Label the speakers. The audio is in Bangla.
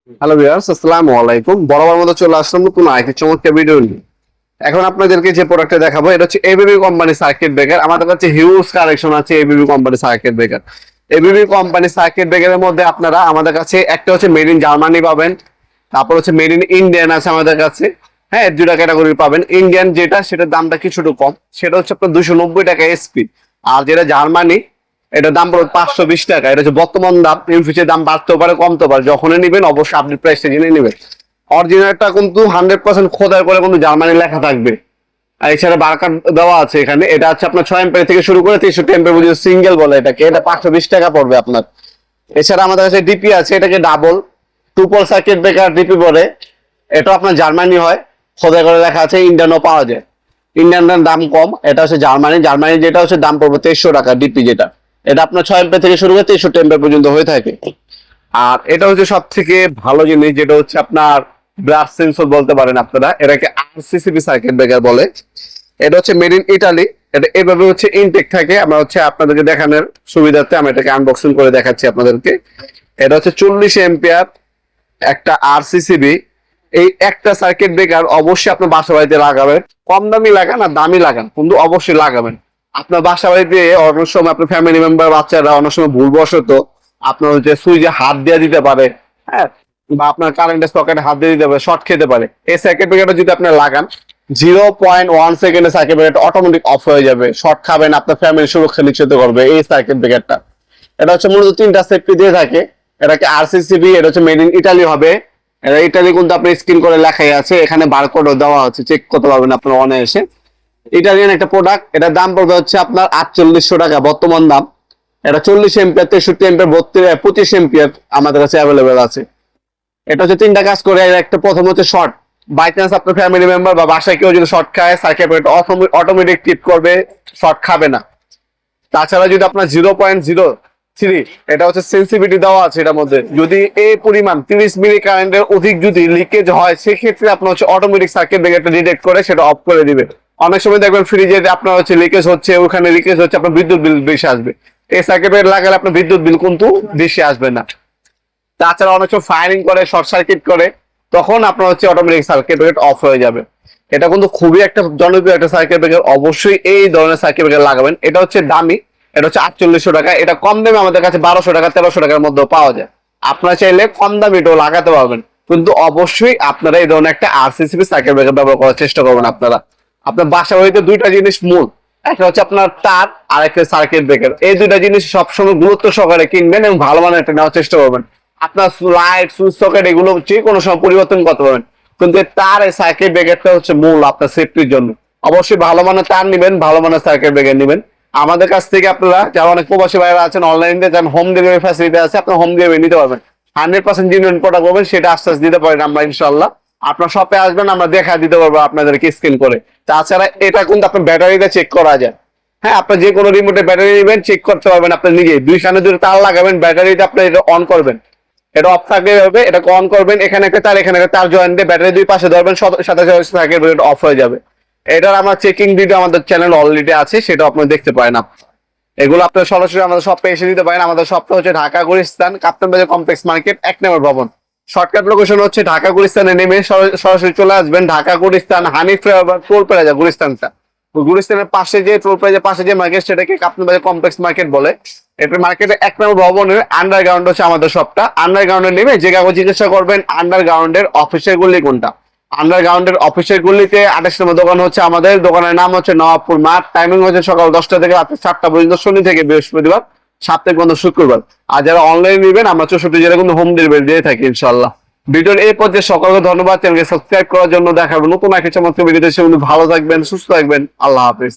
Speaker 1: হ্যালো ভিউয়ার্স, আসসালামু আলাইকুম। বরাবর মতো চলে আসলাম নতুন আরেকটি চমৎকার ভিডিও নিয়ে। এখন আপনাদেরকে যে প্রোডাক্টটা দেখাবো এটা হচ্ছে এবিবি কোম্পানি সার্কিট ব্রেকার। আমাদের কাছে হিউজ কালেকশন আছে ABB company circuit breaker. ABB company circuit ব্রেকারের মধ্যে আপনারা আমাদের কাছে একটা হচ্ছে মেড ইন জার্মানি পাবেন, তারপর হচ্ছে মেড ইন ইন্ডিয়ান আছে আমাদের কাছে। হ্যাঁ, দুটা ক্যাটাগরি পাবেন। ইন্ডিয়ান যেটা সেটার দামটা কিছুটা কম, সেটা হচ্ছে আপনার 290 টাকা এসপি। আর যেটা জার্মানি এটার দাম পড়বে 520 টাকা। এটা হচ্ছে বর্তমান দাম, ইন ফিউচার দাম বাড়তেও পারে কমতেও পারে। যখনই নেবেন অবশ্যই আপনি প্রাইসটা জেনে নেবেন। অরিজিনালটা কিন্তু 100% খোদাই করে কিন্তু জার্মানি লেখা থাকবে। আর এছাড়া বারকার দেওয়া আছে এখানে। এটা হচ্ছে আপনার 6 এম্পিয়ার থেকে শুরু করে 63 এম্পিয়ার পর্যন্ত সিঙ্গেল বলে এটাকে। এটা 520 টাকা পড়বে আপনার। এছাড়া আমাদের কাছে ডিপি আছে, এটাকে double 2 pole circuit breaker DP বলে। এটা আপনার জার্মানি হয়, খোদাই করে লেখা আছে। ইন্ডিয়ানও পাওয়া যায়, ইন্ডিয়ানটার দাম কম। এটা হচ্ছে জার্মানি। জার্মানি যেটা হচ্ছে দাম পড়বে 2300 টাকা ডিপি যেটা। এটা আপনার 6 এম্পিয়ার থেকে শুরু করে 63 এম্পিয়ার পর্যন্ত হয়ে থাকে। আর এটা হচ্ছে সব থেকে ভালো জিনিস, যেটা হচ্ছে আপনার ব্লাড সেন্সর বলতে পারেন আপনারা। এটাকে আরসিসিবি সার্কিট ব্রেকার বলে। এটা হচ্ছে মেড ইন ইটালি। এটা এভাবে হচ্ছে ইনটেক থাকে। আমরা হচ্ছে আপনাদেরকে দেখানোর সুবিধার্থে আমি এটাকে আনবক্সিং করে দেখাচ্ছি আপনাদেরকে। এটা হচ্ছে 40 এম্পিয়ার একটা আরসিসিবি। এই একটা সার্কিট ব্রেকার অবশ্যই আপনার বাসা বাড়িতে লাগাবেন। কম দামি লাগান আর দামি লাগান, কিন্তু অবশ্যই লাগাবেন। আপনার বাসা বাড়িতে অনেক সময় আপনার ফ্যামিলি মেম্বার বাচ্চারা অনেক সময় ভুলবশত আপনার হচ্ছে সুইচে হাত দিয়ে দিতে পারে। হ্যাঁ, বা আপনার কারেন্টের সকেটে হাত দিয়ে দিতে পারে, শর্ট খেতে পারে। এই সার্কিট ব্রেকারটা যদি আপনি লাগান 0.1 সেকেন্ডে সার্কিট ব্রেকারটা অটোমেটিক অফ হয়ে যাবে। শর্ট খাবেন, আপনার ফ্যামিলির সুরক্ষা নিশ্চিত করবে এই সার্কিট ব্রেকারটা। এটা হচ্ছে মূলত 3টা সেফটি দিয়ে থাকে। এটাকে আরসিসিবি, এটা হচ্ছে মেড ইন ইটালি হবে। এটা ইটালি কিন্তু আপনি স্ক্রিন করে লেখাই আছে, এখানে বারকোডও দেওয়া আছে, চেক করতে পারবেন আপনার অনায়াসে। ইটালিয়ান একটা প্রোডাক্ট। এটার দাম পড়বে হচ্ছে আপনার 4800 টাকা বর্তমান দাম। এটা 40 এম্পিয়ার, 63 এম্পিয়ার, 25 এম্পিয়ার আমাদের কাছে অ্যাভেলেবেল আছে। এটা হচ্ছে 3টা কাজ করে। একটা প্রথম হচ্ছে শর্ট, বাই চান্স আপনার ফ্যামিলি মেম্বার বা বাসায় কেউ যদি শর্ট খায় সার্কিট ব্রেকার অটোমেটিক টিপ করবে, শর্ট খাবে না। তাছাড়া যদি আপনার 0.03, এটা হচ্ছে সেন্সিটিভিটি দেওয়া আছে এটার মধ্যে। যদি এই পরিমাণ 30 মিলি কারেন্টের অধিক যদি লিকেজ হয়, সেক্ষেত্রে আপনার হচ্ছে অটোমেটিক সার্কিট ব্রেকারটা ডিটেক্ট করে সেটা অফ করে দিবে। অনেক সময় দেখবেন ফ্রিজে আপনার হচ্ছে লিকেজ হচ্ছে, ওখানে লিকেজ হচ্ছে, আপনার বিদ্যুৎ বিল বেশি আসবে। এই সার্কিট ব্রেকার লাগালে আপনার বিদ্যুৎ বিল কিন্তু বেশি আসবে না। তাছাড়া অনেক সময় ফায়ারিং করে, শর্ট সার্কিট করে, তখন আপনার হচ্ছে অটোমেটিক সার্কিট ব্রেকার অফ হয়ে যাবে। এটা কিন্তু খুবই একটা জনপ্রিয় একটা সার্কিট ব্রেকার। অবশ্যই এই ধরনের সার্কিট ব্রেকার লাগাবেন। এটা হচ্ছে দামি, এটা হচ্ছে 4800 টাকা। এটা কম দামে আমাদের কাছে 1200 টাকা 1300 টাকার মধ্যেও পাওয়া যায়। আপনারা চাইলে কম দামে এটাও লাগাতে পারবেন, কিন্তু অবশ্যই আপনারা এই ধরনের একটা আরসিসিবি সার্কিট ব্রেকার ব্যবহার করার চেষ্টা করবেন। আপনারা আপনার বাসা বাড়িতে 2টা জিনিস মূল, একটা হচ্ছে আপনার তার আর একটা সার্কিট ব্রেকার। এই 2টা জিনিস সবসময় গুরুত্ব সহকারে কিনবেন এবং ভালো মানের একটা নেওয়ার চেষ্টা করবেন। আপনার লাইট, সুইচ, সকেট এগুলো যে কোনো সময় পরিবর্তন করতে পারবেন, কিন্তু তার এই সার্কিট ব্রেকারটা হচ্ছে মূল আপনার সেফটির জন্য। অবশ্যই ভালো মানের তার নেবেন, ভালো মানের সার্কিট ব্রেকার নেবেন। আমাদের কাছ থেকে আপনারা যারা অনেক প্রবাসী ভাইরা আছেন, অনলাইনে যান, হোম ডেলিভারি ফ্যাসিলিটি আছে, আপনার হোম ডেলিভারি নিতে পারবেন। 100% জেনুইন প্রোডাক্ট পাবেন, সেটা আশ্বাস দিতে পারেন আমরা ইনশাল্লাহ। আপনার শপে আসবেন, আমরা দেখা দিতে পারবো আপনাদেরকে স্ক্যান করে। তাছাড়া এটা কিন্তু আপনার ব্যাটারিটা চেক করা যায়। হ্যাঁ, আপনার যে কোনো রিমোটে ব্যাটারি নেবেন, চেক করতে পারবেন আপনি নিজেই। 2 কানে দুটো তার লাগাবেন, ব্যাটারিতে আপনি এটা অন করবেন, এটা অফ থাকলে হবে, এটাকে অন করবেন, এখানে একটা তার, এখানে একটা তার জয়েন্ট দিয়ে ব্যাটারি 2 পাশে ধরবেন, সাথে সাথে সার্কিট ব্রেকার অফ হয়ে যাবে। এটার আমার চেকিং ভিডিও আমাদের চ্যানেল অলরেডি আছে, সেটা আপনি দেখতে পারেন। এগুলো আপনার সরাসরি আমাদের শপে এসে দিতে পারেন। আমাদের শপটা হচ্ছে ঢাকা গুলিস্তান কাপ্তান বাজার কমপ্লেক্স মার্কেট 1 নম্বর ভবন। শর্টকাট লোকেশন হচ্ছে ঢাকা গুলিস্তানে নেমে সরাসরি চলে আসবেন ঢাকা গুলিস্তান হানিফ টোল প্লাজা গুলিস্তানটা। গুলিস্তানের পাশে যে টোল প্লাজার পাশে যে মার্কেট, সেটাকে কাপ্তান বাজার কমপ্লেক্স মার্কেট বলে। এটা মার্কেটের 1 নম্বর ভবনের আন্ডারগ্রাউন্ড হচ্ছে আমাদের শপটা। আন্ডারগ্রাউন্ডে নেমে যে কাগজ জিজ্ঞাসা করবেন আন্ডারগ্রাউন্ডের অফিসের গুলি কোনটা। আন্ডারগ্রাউন্ডের অফিসের গুলিতে 28 নম্বর দোকান হচ্ছে আমাদের। দোকানের নাম হচ্ছে নবাবপুর মাঠ। টাইমিং হচ্ছে সকাল 10টা থেকে রাত 7টা পর্যন্ত, শনি থেকে বৃহস্পতিবার, সাপ্তাহিক বন্ধ শুক্রবার। আর যারা অনলাইন নেবেন, আমরা 64 জেলা কিন্তু হোম ডেলিভারি দিয়ে থাকি ইনশাল্লাহ। ভিডিওর এই পর্যায়ে সকলকে ধন্যবাদ। চ্যানেলকে সাবস্ক্রাইব করার জন্য। দেখাবো নতুন একটা চমৎকার ভিডিওতে। সে ভালো থাকবেন, সুস্থ থাকবেন। আল্লাহ হাফিজ।